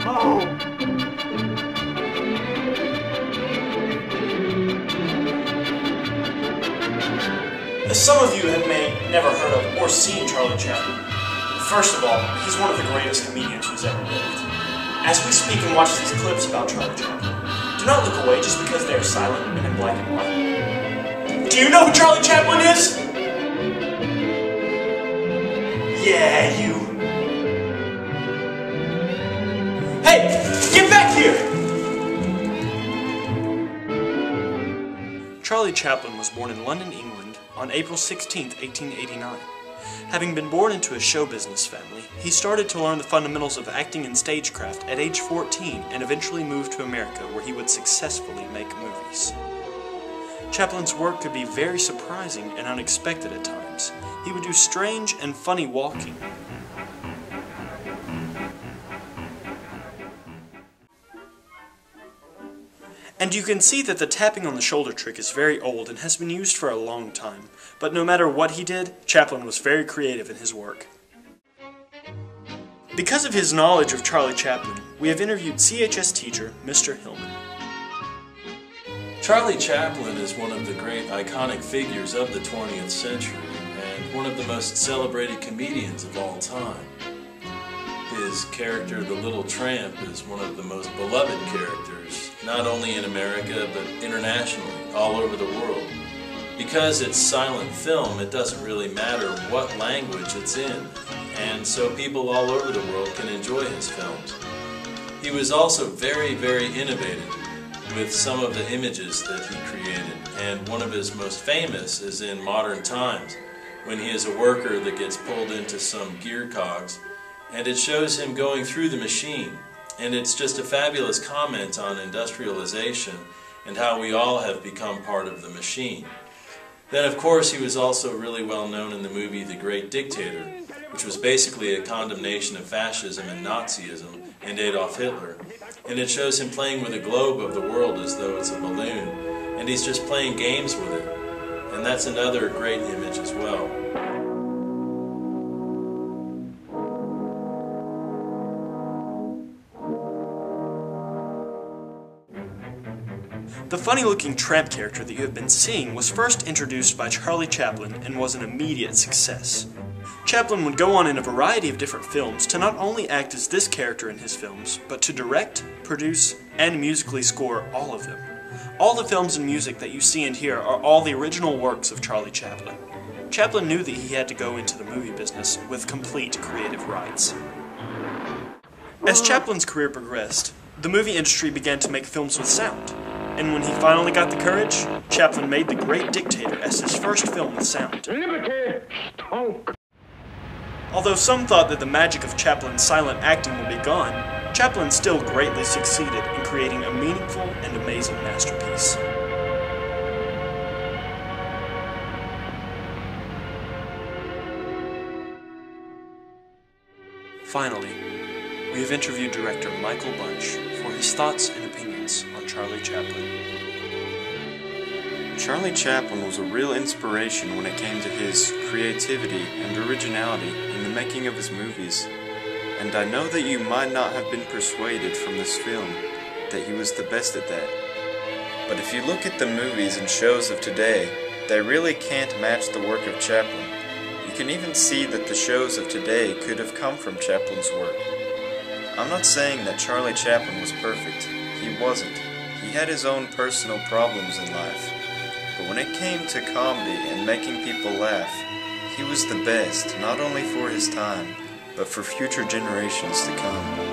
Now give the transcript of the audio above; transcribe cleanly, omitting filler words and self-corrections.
Oh! Some of you may never heard of or seen Charlie Chaplin. First of all, he's one of the greatest comedians who's ever lived. As we speak and watch these clips about Charlie Chaplin, do not look away just because they are silent and in black and white. Do you know who Charlie Chaplin is? Yeah, you. Hey, get back here! Charlie Chaplin was born in London, England on April 16, 1889. Having been born into a show business family, he started to learn the fundamentals of acting and stagecraft at age 14 and eventually moved to America where he would successfully make movies. Chaplin's work could be very surprising and unexpected at times. He would do strange and funny walking. And you can see that the tapping on the shoulder trick is very old and has been used for a long time. But no matter what he did, Chaplin was very creative in his work. Because of his knowledge of Charlie Chaplin, we have interviewed CHS teacher, Mr. Hillman. Charlie Chaplin is one of the great iconic figures of the 20th century and one of the most celebrated comedians of all time. His character, the Little Tramp, is one of the most beloved characters, not only in America, but internationally, all over the world. Because it's silent film, it doesn't really matter what language it's in, and so people all over the world can enjoy his films. He was also very, very innovative with some of the images that he created, and one of his most famous is in Modern Times, when he is a worker that gets pulled into some gear cogs, and it shows him going through the machine. And it's just a fabulous comment on industrialization and how we all have become part of the machine. Then, of course, he was also really well known in the movie The Great Dictator, which was basically a condemnation of fascism and Nazism and Adolf Hitler. And it shows him playing with a globe of the world as though it's a balloon, and he's just playing games with it. And that's another great image as well. The funny-looking tramp character that you have been seeing was first introduced by Charlie Chaplin and was an immediate success. Chaplin would go on in a variety of different films to not only act as this character in his films, but to direct, produce, and musically score all of them. All the films and music that you see and hear are all the original works of Charlie Chaplin. Chaplin knew that he had to go into the movie business with complete creative rights. As Chaplin's career progressed, the movie industry began to make films with sound. And when he finally got the courage, Chaplin made The Great Dictator as his first film with sound. Although some thought that the magic of Chaplin's silent acting would be gone, Chaplin still greatly succeeded in creating a meaningful and amazing masterpiece. Finally, we have interviewed director Michael Bunch for his thoughts and opinions on Charlie Chaplin. Charlie Chaplin was a real inspiration when it came to his creativity and originality in the making of his movies. And I know that you might not have been persuaded from this film that he was the best at that. But if you look at the movies and shows of today, they really can't match the work of Chaplin. You can even see that the shows of today could have come from Chaplin's work. I'm not saying that Charlie Chaplin was perfect. He wasn't. He had his own personal problems in life. But when it came to comedy and making people laugh, he was the best, not only for his time, but for future generations to come.